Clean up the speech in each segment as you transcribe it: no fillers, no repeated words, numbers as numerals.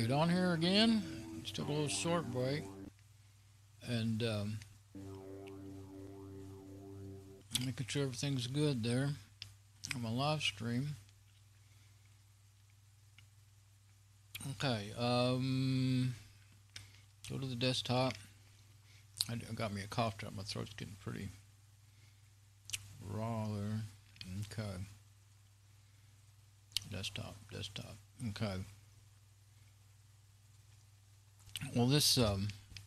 Alright, on here again. Just took a little short break. And making sure everything's good there on my live stream. Okay, go to the desktop. I got me a cough drop. My throat's getting pretty raw there. Okay. Desktop. Okay. Well, this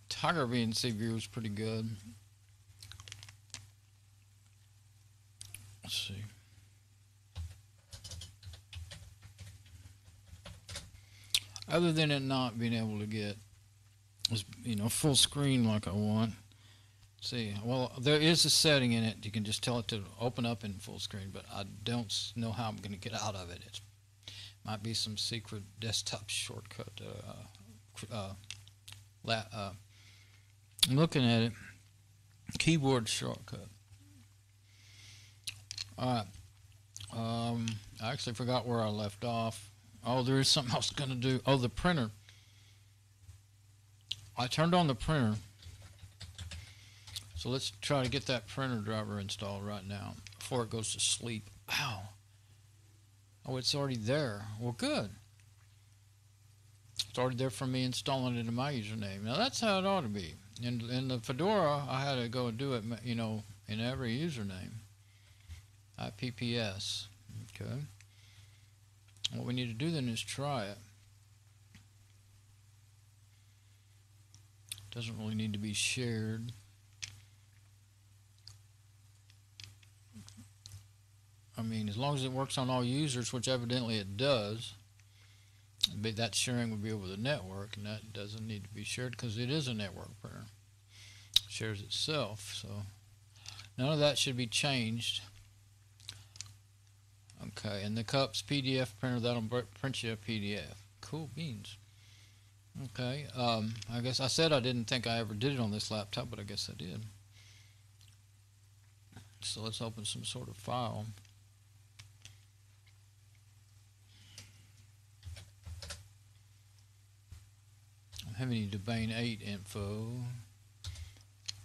Tiger VNC view is pretty good. Let's see. Other than it not being able to get, full screen like I want. Let's see, well, there is a setting in it. You can just tell it to open up in full screen, but I don't know how I'm going to get out of it. It might be some secret desktop shortcut. I'm looking at it. Keyboard shortcut. Alright. I actually forgot where I left off. Oh, there is something I was going to do. Oh, the printer. I turned on the printer. So let's try to get that printer driver installed right now before it goes to sleep. Ow. Oh, it's already there. Well, good. It's already there for me installing it in my username. Now, that's how it ought to be. In the Fedora, I had to go do it, in every username. IPPS. Okay. What we need to do then is try it. Doesn't really need to be shared. I mean, as long as it works on all users, which evidently it does, that sharing would be over the network, and that doesn't need to be shared because it is a network printer. It shares itself, so none of that should be changed. Okay, and the Cups PDF printer, that'll print you a PDF. Cool beans. Okay, I guess I said I didn't think I ever did it on this laptop, but I guess I did. So let's open some sort of file. I don't have any Debian 8 info.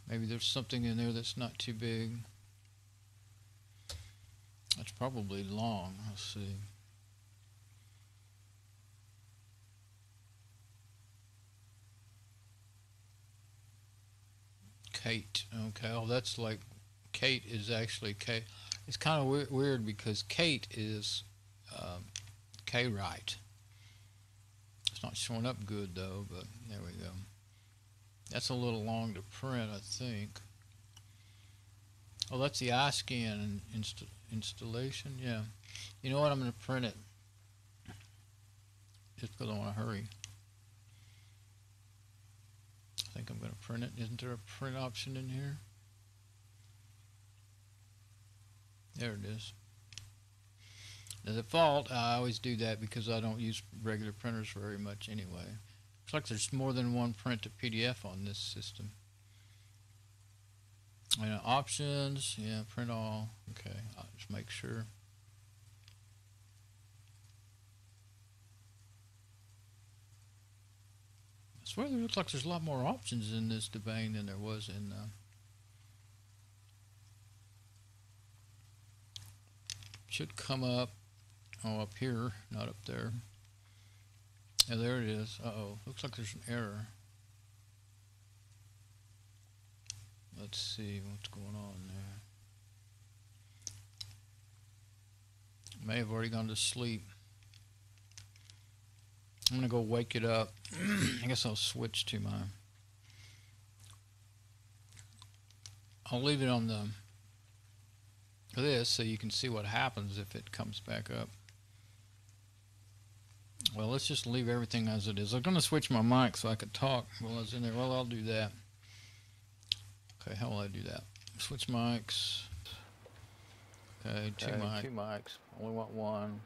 Maybe there's something in there that's not too big. That's probably long. Let's see. Kate. Okay. Oh, that's like Kate is actually Kate. It's kind of weird because Kate is K-Write. It's not showing up good though, but there we go. That's a little long to print, I think. Oh, that's the iScan installation. Yeah. You know what? I'm going to print it. Just because I want to hurry. I think I'm going to print it. Isn't there a print option in here? There it is. The default, I always do that because I don't use regular printers very much anyway. Looks like there's more than one print to PDF on this system. Options, yeah, print all. Okay, I'll just make sure. I swear there looks like there's a lot more options in this Debian than there was in should come up. Oh, up here, not up there. Yeah, there it is. Uh-oh, looks like there's an error. Let's see what's going on there. May have already gone to sleep. I'm gonna go wake it up. I guess I'll switch to my. I'll leave it on this so you can see what happens if it comes back up. Well, let's just leave everything as it is. I'm gonna switch my mic so I could talk while I was in there. Well, I'll do that. Okay, how will I do that? Switch mics. Okay, two mics. Only want one.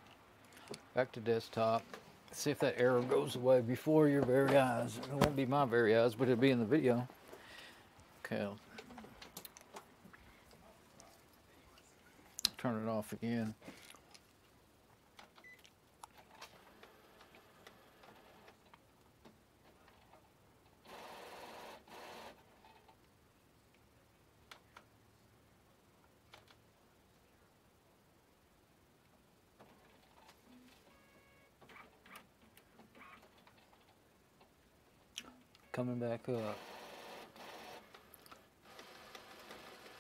Back to desktop. See if that error goes away before your very eyes. It won't be my very eyes, but it'll be in the video. Okay, I'll turn it off again. coming back up.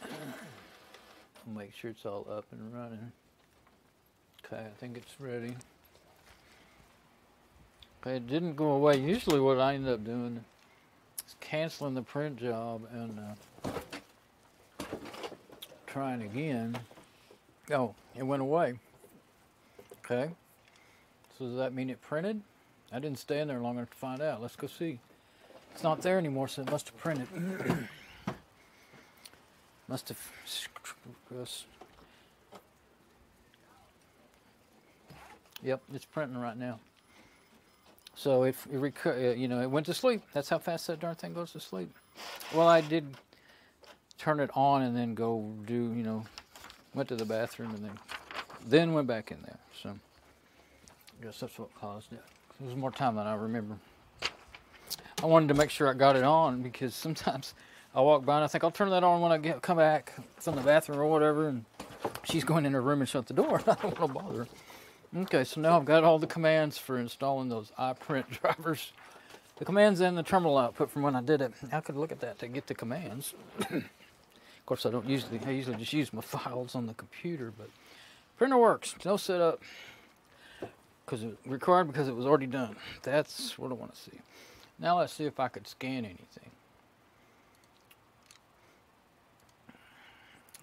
I'll make sure it's all up and running. Okay, I think it's ready. Okay, it didn't go away. Usually what I end up doing is canceling the print job and trying again. Oh, it went away. Okay. So does that mean it printed? I didn't stay in there long enough to find out. Let's go see. It's not there anymore, so it must have printed. Must have. Yep, it's printing right now. So it went to sleep. That's how fast that darn thing goes to sleep. Well, I did turn it on and then go do, went to the bathroom and then went back in there. So I guess that's what caused it. It was more time than I remember. I wanted to make sure I got it on because sometimes I walk by and I think I'll turn that on when I come back from the bathroom or whatever, and she's going in her room and shut the door. I don't want to bother her. Okay, so now I've got all the commands for installing those iPrint drivers. The commands and the terminal output from when I did it. I could look at that to get the commands. Of course, I usually just use my files on the computer, but printer works. No setup because it required because it was already done. That's what I want to see. Now let's see if I could scan anything.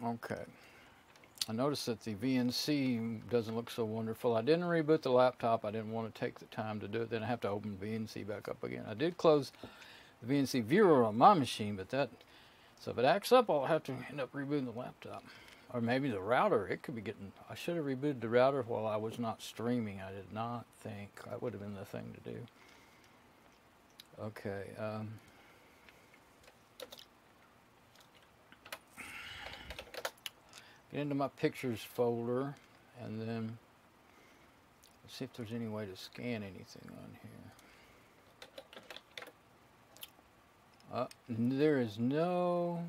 Okay. I noticed that the VNC doesn't look so wonderful. I didn't reboot the laptop. I didn't want to take the time to do it. Then I have to open VNC back up again. I did close the VNC viewer on my machine, but so if it acts up, I'll have to end up rebooting the laptop. Or maybe the router. It could be getting, I should have rebooted the router while I was not streaming. I did not think that would have been the thing to do. Okay. Get into my pictures folder and then let's see if there's any way to scan anything on here. There is no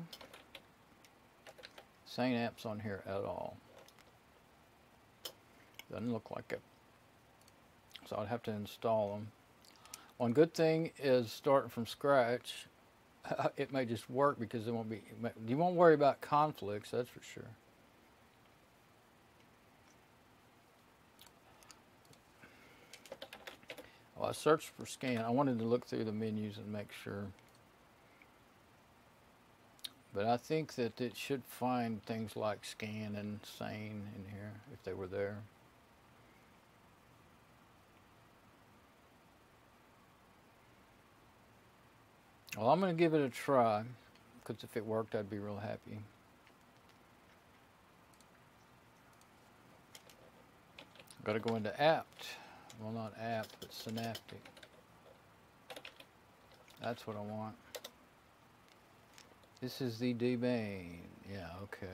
Saint apps on here at all. Doesn't look like it. So I'd have to install them. One good thing is starting from scratch. It may just work because you won't worry about conflicts, that's for sure. Well, I searched for scan. I wanted to look through the menus and make sure. But I think that it should find things like scan and sane in here if they were there. Well, I'm going to give it a try because if it worked, I'd be real happy. Got to go into apt. Well, not apt, but synaptic. That's what I want. This is the Debian. Yeah, okay.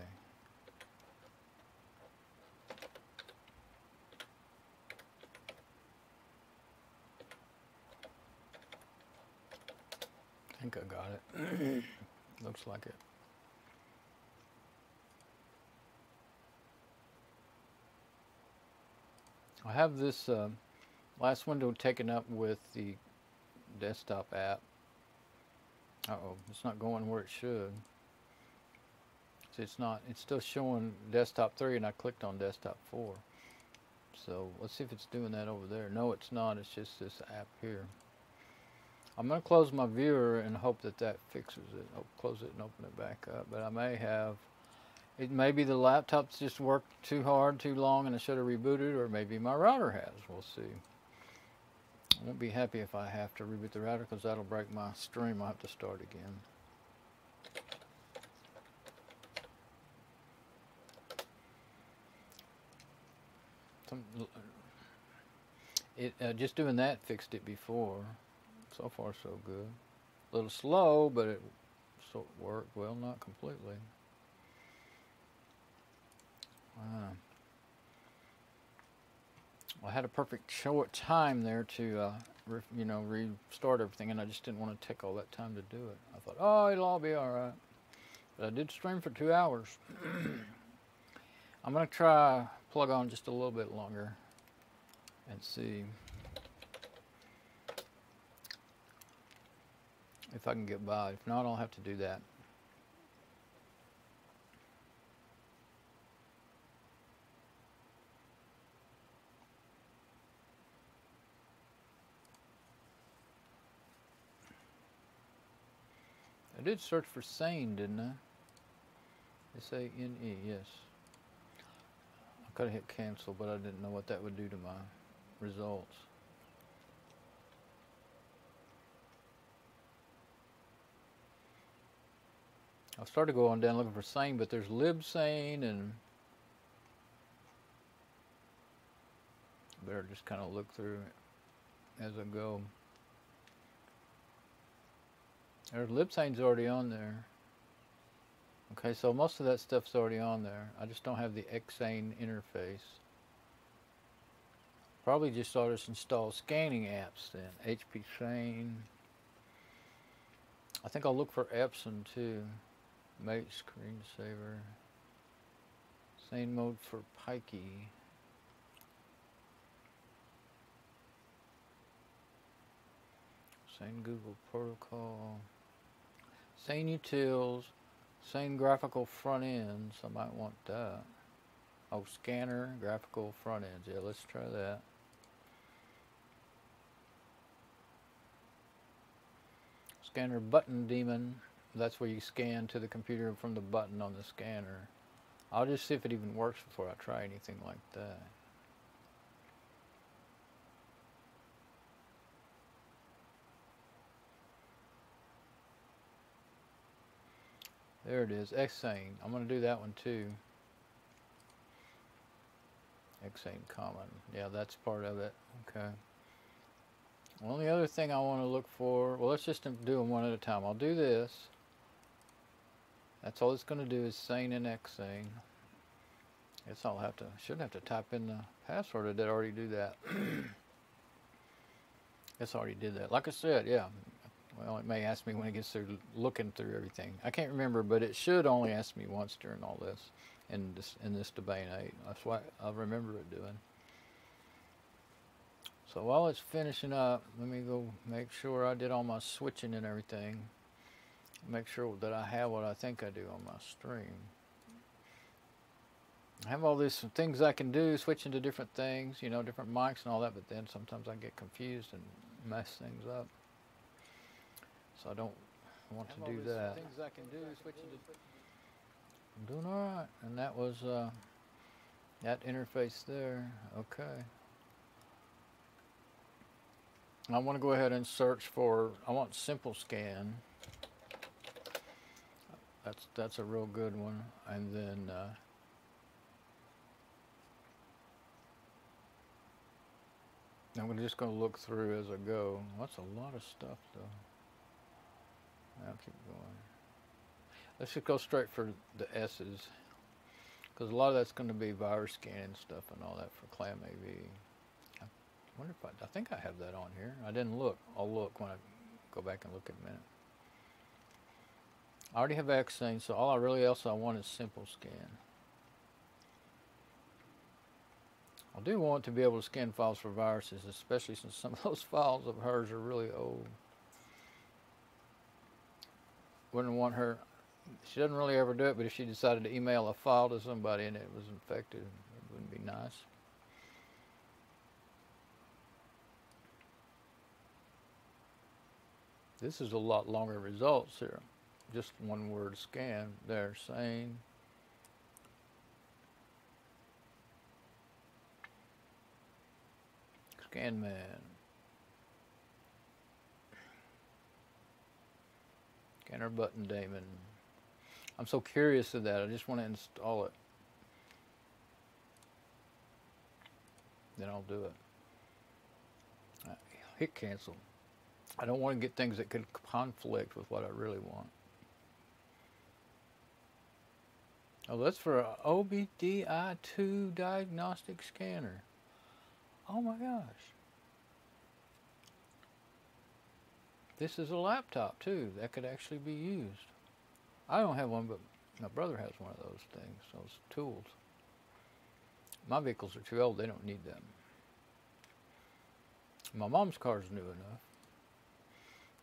I think I got it. Looks like it. I have this last window taken up with the desktop app. Uh-oh, it's not going where it should. See, it's still showing desktop 3 and I clicked on desktop 4. So let's see if it's doing that over there. No, it's not. It's just this app here. I'm going to close my viewer and hope that that fixes it. I'll close it and open it back up. But I may have, it may be the laptop's just worked too hard, too long, and I should have rebooted, or maybe my router has. We'll see. I won't be happy if I have to reboot the router because that'll break my stream. I'll have to start again. Just doing that fixed it before. So far, so good. A little slow, but it worked well, not completely. I had a perfect short time there to, restart everything, and I just didn't want to take all that time to do it. I thought, oh, it'll all be all right. But I did stream for 2 hours. I'm going to try plug on just a little bit longer and see. if I can get by. If not, I'll have to do that. I did search for sane, didn't I? S-A-N-E, yes. I could have hit cancel, but I didn't know what that would do to my results. I started going down looking for sane, but there's libsane, and better just kind of look through it as I go. There's libsane's already on there. Okay, so most of that stuff's already on there. I just don't have the Xane interface. Probably just ought to install scanning apps then. HP Sane. I think I'll look for Epson too. Mate screensaver. Sane mode for Pikey. Sane Google Protocol. Sane Utils. Sane graphical front ends. I might want that. Oh, scanner, graphical front ends. Yeah, let's try that. Scanner button daemon. That's where you scan to the computer from the button on the scanner. I'll just see if it even works before I try anything like that. There it is, Xane. I'm going to do that one too. Xane common. Yeah, that's part of it. Okay. The only other thing I want to look for, well, let's just do them one at a time. I'll do this. That's all it's going to do is sane and Xane. Guess I'll have to, shouldn't have to type in the password. I did already do that. Guess I already did that. Like I said, yeah. Well, it may ask me when it gets through looking through everything. I can't remember, but it should only ask me once during all this in this Debian 8. That's what I remember it doing. So while it's finishing up, let me go make sure I did all my switching and everything. Make sure that I have what I think I do on my stream. I have all these things I can do, switching to different things, you know, different mics and all that, but then sometimes I get confused and mess things up. So I don't want to do that. Things I can do, switching to. I'm doing all right, and that was that interface there. Okay. I want to go ahead and search for. I want simple scan. That's a real good one, and then. I'm just going to look through as I go. That's a lot of stuff, though. I'll keep going. Let's just go straight for the S's, because a lot of that's going to be virus scanning stuff and all that for ClamAV. I wonder if I think I have that on here. I didn't look. I'll look when I go back and look in a minute. I already have Xane, so all I really else I want is simple scan. I do want to be able to scan files for viruses, especially since some of those files of hers are really old. Wouldn't want her, she doesn't really ever do it, but if she decided to email a file to somebody and it was infected, it wouldn't be nice. This is a lot longer results here. Just one word scan. There, sane. Scan man. Scanner button daemon. I'm so curious of that. I just want to install it. Then I'll do it. Hit cancel. I don't want to get things that could conflict with what I really want. Oh, that's for an OBDI2 diagnostic scanner. Oh my gosh. This is a laptop too. That could actually be used. I don't have one, but my brother has one of those things, those tools. My vehicles are too old. They don't need them. My mom's car's new enough.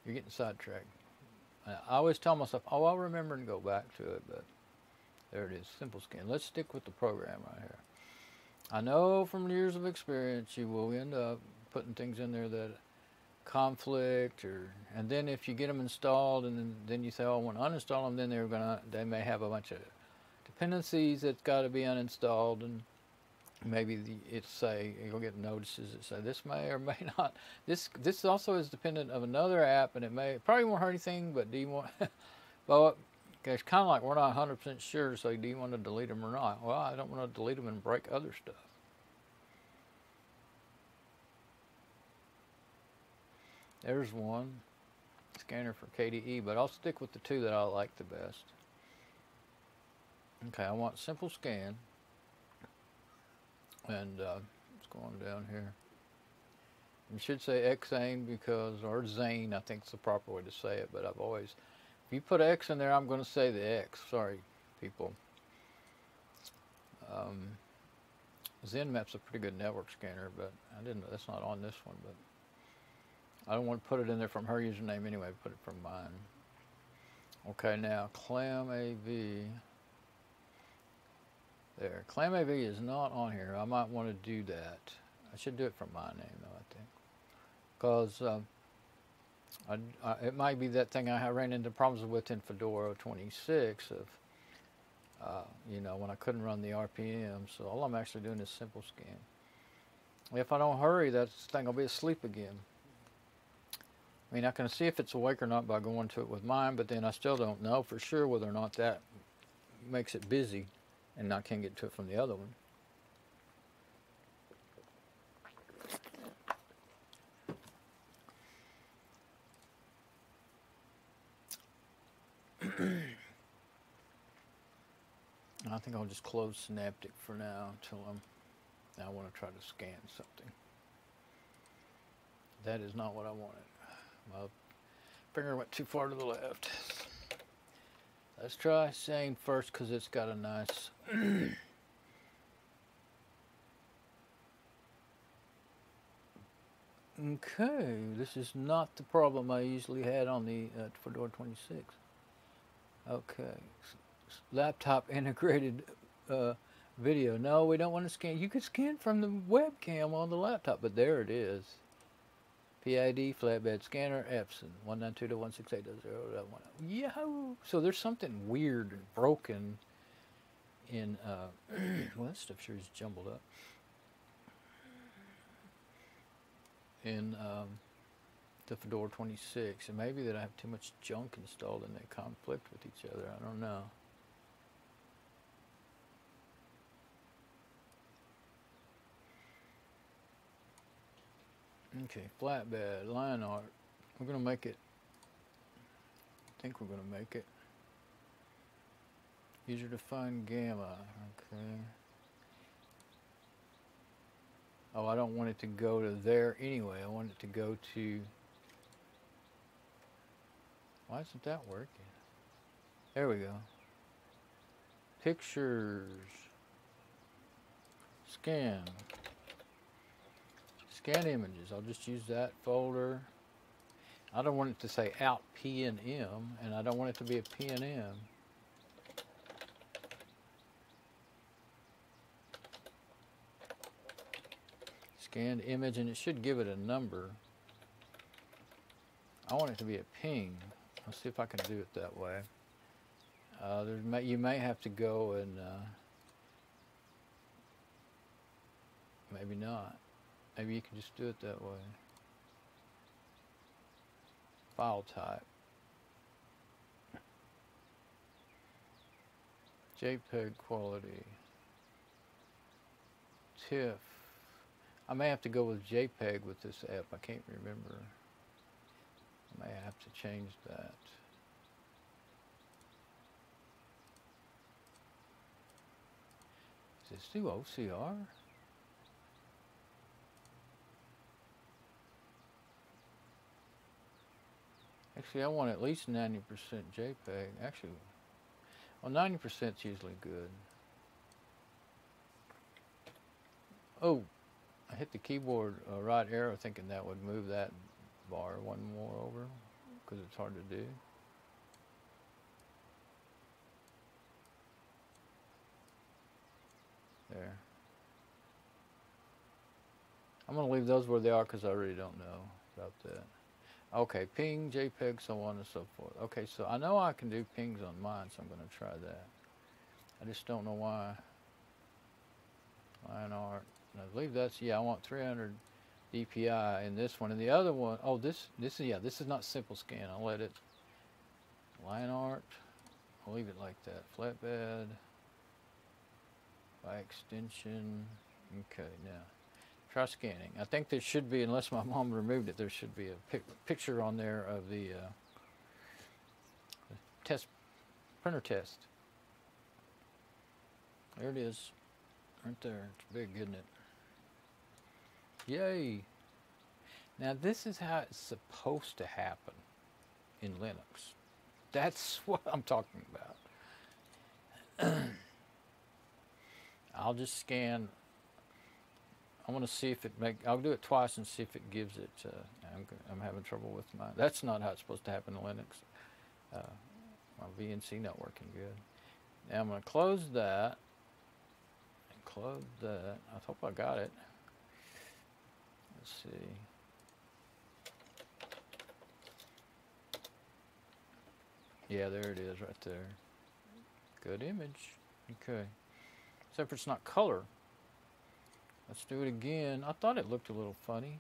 You're getting sidetracked. I always tell myself, oh, I'll remember and go back to it, but there it is, simple scan. Let's stick with the program right here. I know from years of experience you will end up putting things in there that conflict, and then if you get them installed and then you say, oh, I want to uninstall them, then they may have a bunch of dependencies that's got to be uninstalled, and maybe you'll get notices that say this may or may not. This also is dependent of another app, and it probably won't hurt anything, but do you want well, it's kind of like we're not 100% sure, so do you want to delete them or not? Well, I don't want to delete them and break other stuff. There's one scanner for KDE, but I'll stick with the two that I like the best. Okay, I want simple scan, and it's going down here. You should say Xane or Zane, I think is the proper way to say it, but I've always, if you put X in there, I'm going to say the X. Sorry, people. ZenMap's a pretty good network scanner, but that's not on this one, but I don't want to put it in there from her username anyway, put it from mine. Okay, now ClamAV. There, ClamAV is not on here. I might want to do that. I should do it from my name though, I think. Because it might be that thing I ran into problems with in Fedora 26 of, when I couldn't run the RPM. So all I'm actually doing is simple scan. If I don't hurry, that thing will be asleep again. I mean, I can see if it's awake or not by going to it with mine, but then I still don't know for sure whether or not that makes it busy and I can't get to it from the other one. I think I'll just close Synaptic for now until I want to try to scan something. That is not what I wanted. My finger went too far to the left. Let's try Zane first because it's got a nice okay, this is not the problem I usually had on the Fedora 26. Okay, laptop integrated video. No, we don't want to scan. You could scan from the webcam on the laptop, but there it is. PID, flatbed scanner, Epson, 192.168.0.1. Yahoo! So there's something weird and broken in, well, that stuff sure is jumbled up. In the Fedora 26. And maybe that I have too much junk installed and they conflict with each other. I don't know. Okay, flatbed, line art. We're going to make it. I think we're going to make it. User defined gamma. Okay. Oh, I don't want it to go to there anyway. I want it to go to. Why isn't that working? There we go. Pictures. Scan. Scan images. I'll just use that folder. I don't want it to say out P and M, and I don't want it to be a P and M. Scanned image, and it should give it a number. I want it to be a ping. Let's see if I can do it that way. You may have to go and maybe not. Maybe you can just do it that way. File type. JPEG quality. TIFF. I may have to go with JPEG with this app. I can't remember. I may have to change that. Does this do OCR? Actually, I want at least 90% JPEG. Actually, well, 90% is usually good. Oh, I hit the keyboard right arrow thinking that would move that bar one more over because it's hard to do. I'm going to leave those where they are because I really don't know about that. Okay, ping, JPEG, so on and so forth. Okay, so I know I can do pings on mine, so I'm going to try that. I just don't know why. Line art. I believe that's, yeah, I want 300 DPI in this one. And the other one, oh, this is not simple scan. I'll let it, line art, I'll leave it like that. Flatbed, by extension. Okay, now, try scanning. I think there should be, unless my mom removed it, there should be a picture on there of the test, printer test. There it is, right there. It's big, isn't it? Yay! Now this is how it's supposed to happen in Linux. That's what I'm talking about. I'll just scan. I want to see if it I'll do it twice and see if it gives it. I'm having trouble with mine. That's not how it's supposed to happen in Linux. My VNC not working good. Now I'm going to close that. And close that. I hope I got it. Let's see. Yeah, there it is right there. Good image. Okay. Except for it's not color. Let's do it again. I thought it looked a little funny.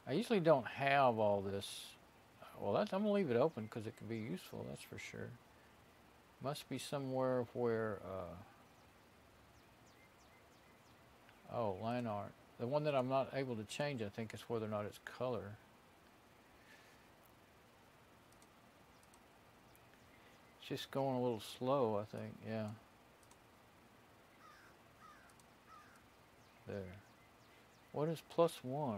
I usually don't have all this. Well, I'm going to leave it open because it could be useful, that's for sure. Must be somewhere where... oh, line art. The one that I'm not able to change, I think, is whether or not it's color. It's just going a little slow, I think, yeah. There. What is +1?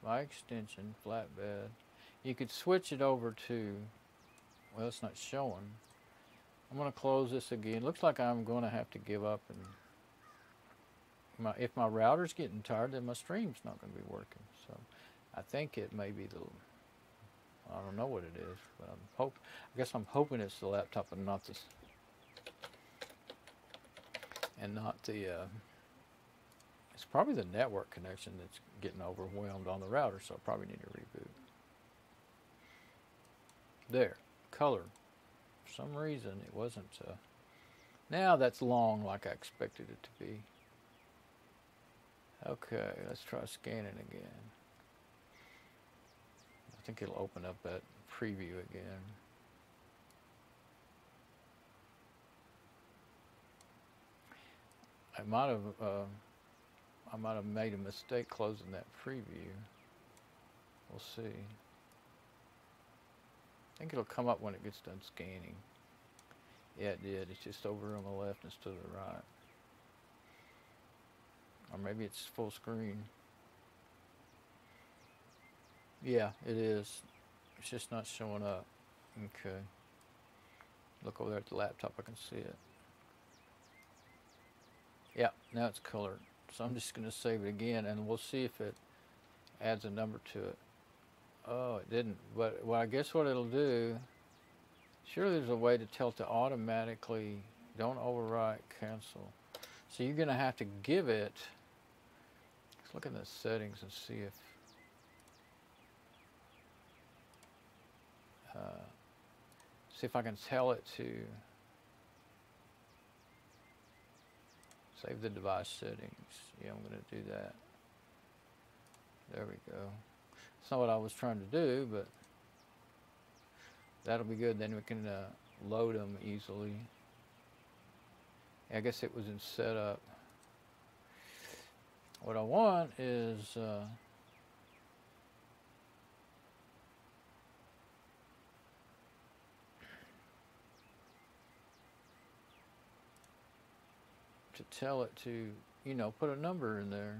By extension, flatbed. You could switch it over to, well, it's not showing. I'm going to close this again. Looks like I'm going to have to give up. And if my router's getting tired, then my stream's not going to be working. So I think it may be the, I don't know what it is, but I guess I'm hoping it's the laptop and not this, and not the, it's probably the network connection that's getting overwhelmed on the router, so I probably need to reboot. There, color. For some reason it wasn't, now that's long like I expected it to be. Okay, let's try scanning again. I think it'll open up that preview again. I might have made a mistake closing that preview. We'll see. I think it'll come up when it gets done scanning. Yeah, it did. It's just over on the left instead of the right. Or maybe it's full screen. Yeah, it is. It's just not showing up. Okay. Look over there at the laptop, I can see it. Yeah, now it's colored. So I'm just going to save it again, and we'll see if it adds a number to it. Oh, it didn't. But well, I guess what it'll do, surely there's a way to tell it to automatically, don't overwrite, cancel. So you're going to have to give it, let's look in the settings and see if, I can tell it to save the device settings. Yeah, I'm going to do that. There we go. It's not what I was trying to do, but that'll be good. Then we can load them easily. I guess it was in setup. What I want is to tell it to, you know, put a number in there.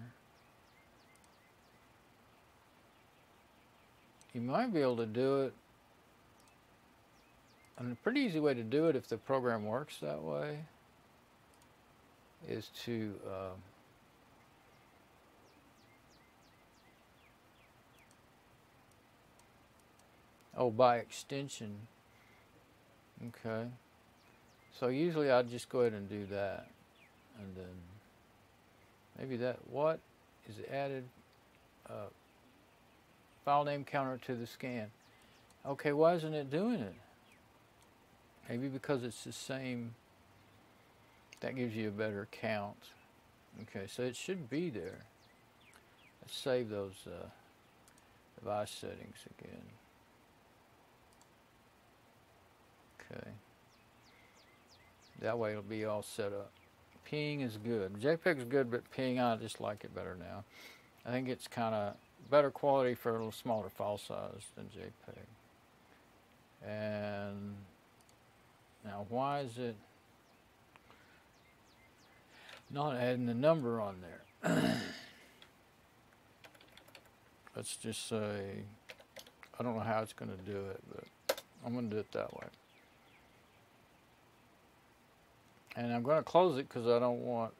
You might be able to do it, and a pretty easy way to do it if the program works that way is to oh, by extension. Okay. So usually I'd just go ahead and do that. And then maybe that, what is added file name counter to the scan. Okay, why isn't it doing it? Maybe because it's the same. That gives you a better count. Okay, so it should be there. Let's save those device settings again. Okay. That way it'll be all set up. Ping is good. JPEG is good, but ping, I just like it better now. I think it's kind of better quality for a little smaller file size than JPEG. And now why is it not adding the number on there? Let's just say, I don't know how it's going to do it, but I'm going to do it that way. And I'm going to close it because I don't want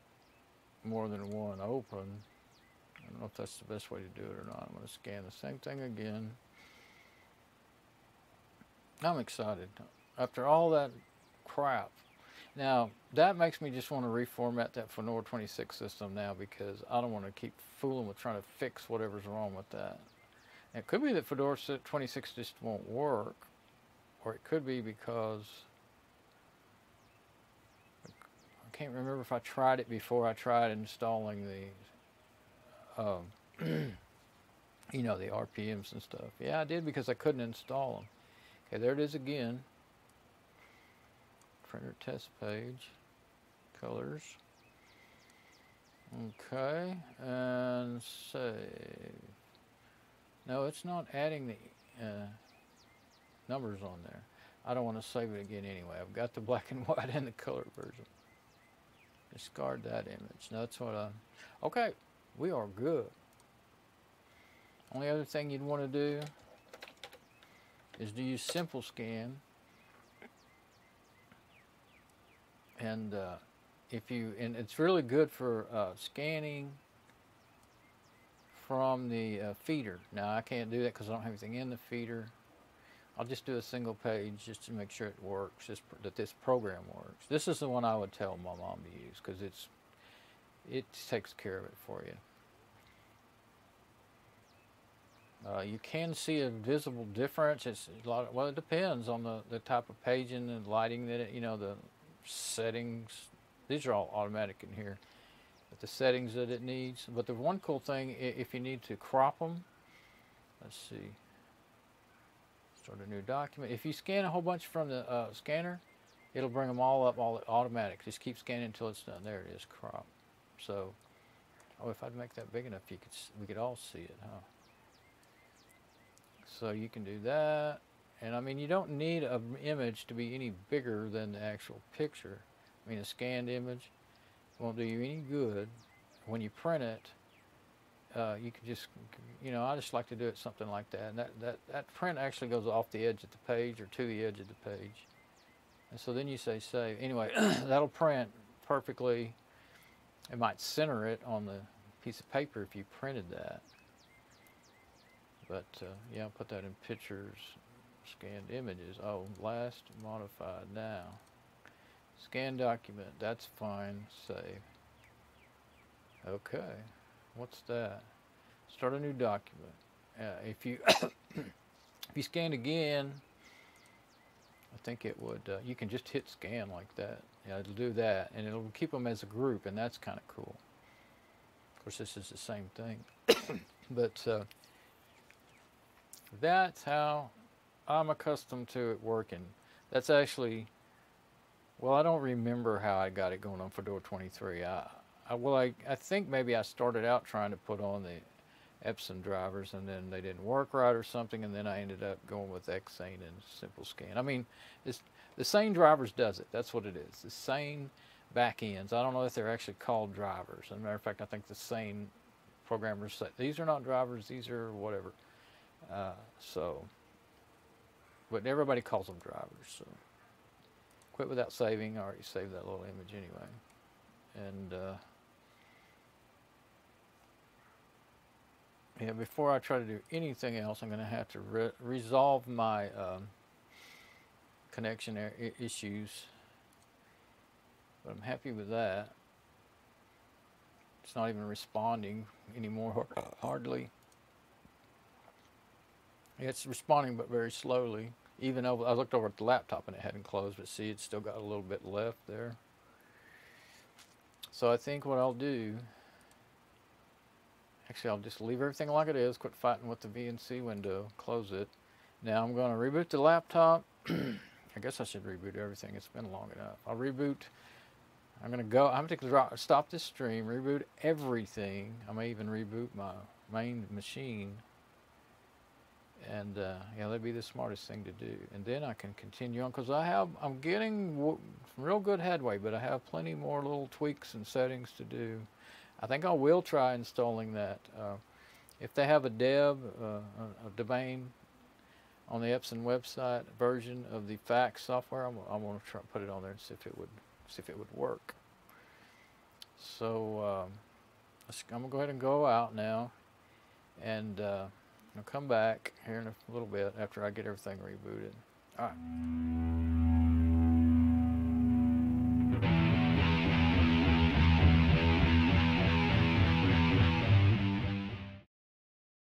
more than one open. I don't know if that's the best way to do it or not. I'm going to scan the same thing again. I'm excited. After all that crap. Now, that makes me just want to reformat that Fedora 26 system now, because I don't want to keep fooling with trying to fix whatever's wrong with that. And it could be that Fedora 26 just won't work, or it could be because I can't remember if I tried it before I tried installing the you know, the RPMs and stuff. Yeah, I did, because I couldn't install them. Okay, there it is again. Printer test page, colors. Okay, and save. No, it's not adding the numbers on there. I don't want to save it again anyway. I've got the black and white and the color version. Discard that image. No, that's what I... Okay, we are good. Only other thing you'd want to do is to use simple scan. And and it's really good for scanning from the feeder. Now I can't do that because I don't have anything in the feeder. I'll just do a single page just to make sure it works, just that this program works. This is the one I would tell my mom to use, because it takes care of it for you. You can see a visible difference. It's a lot. Well, it depends on the type of page and the lighting that it, you know, the settings. These are all automatic in here, but the settings that it needs. But the one cool thing, if you need to crop them, let's see. Start a new document. If you scan a whole bunch from the scanner, it'll bring them all up, all automatic. Just keep scanning until it's done. There it is, crop. So, oh, if I'd make that big enough, we could all see it, huh? So you can do that. And I mean, you don't need an image to be any bigger than the actual picture. I mean, a scanned image won't do you any good. When you print it, you can just, you know, I just like to do it something like that. And that print actually goes off the edge of the page, or to the edge of the page. And so then you say save. Anyway, that'll print perfectly. It might center it on the piece of paper if you printed that. But yeah, I'll put that in pictures, scanned images. Oh, last modified now. Scan document, that's fine, save. Okay, what's that? Start a new document. If you if you scan again, I think it would, you can just hit scan like that. Yeah, it'll do that, and it'll keep them as a group, and that's kind of cool. Of course, this is the same thing. But that's how I'm accustomed to it working. That's actually, well, I don't remember how I got it going on Fedora 23. I think maybe I started out trying to put on the Epson drivers, and then they didn't work right or something, and then I ended up going with Xane and Simple Scan. I mean, the same drivers does it. That's what it is. The same back ends. I don't know if they're actually called drivers. As a matter of fact, I think the same programmers say, these are not drivers, these are whatever. But everybody calls them drivers. So quit without saving. I already saved that little image anyway. And yeah, before I try to do anything else, I'm going to have to resolve my connection issues. But I'm happy with that. It's not even responding anymore, hardly. It's responding, but very slowly. Even though I looked over at the laptop and it hadn't closed, but see, it's still got a little bit left there. So I think what I'll do, actually I'll just leave everything like it is, quit fighting with the VNC window, close it. Now I'm going to reboot the laptop. I guess I should reboot everything. It's been long enough. I'll reboot. I'm going to stop this stream, reboot everything. I may even reboot my main machine. And yeah, that'd be the smartest thing to do. And then I can continue on, because I'm getting real good headway, but I have plenty more little tweaks and settings to do. I think I will try installing that. If they have a domain on the Epson website version of the Fax software, I want to try put it on there and see if it would work. So I'm gonna go ahead and go out now, and I'll come back here in a little bit after I get everything rebooted. All right.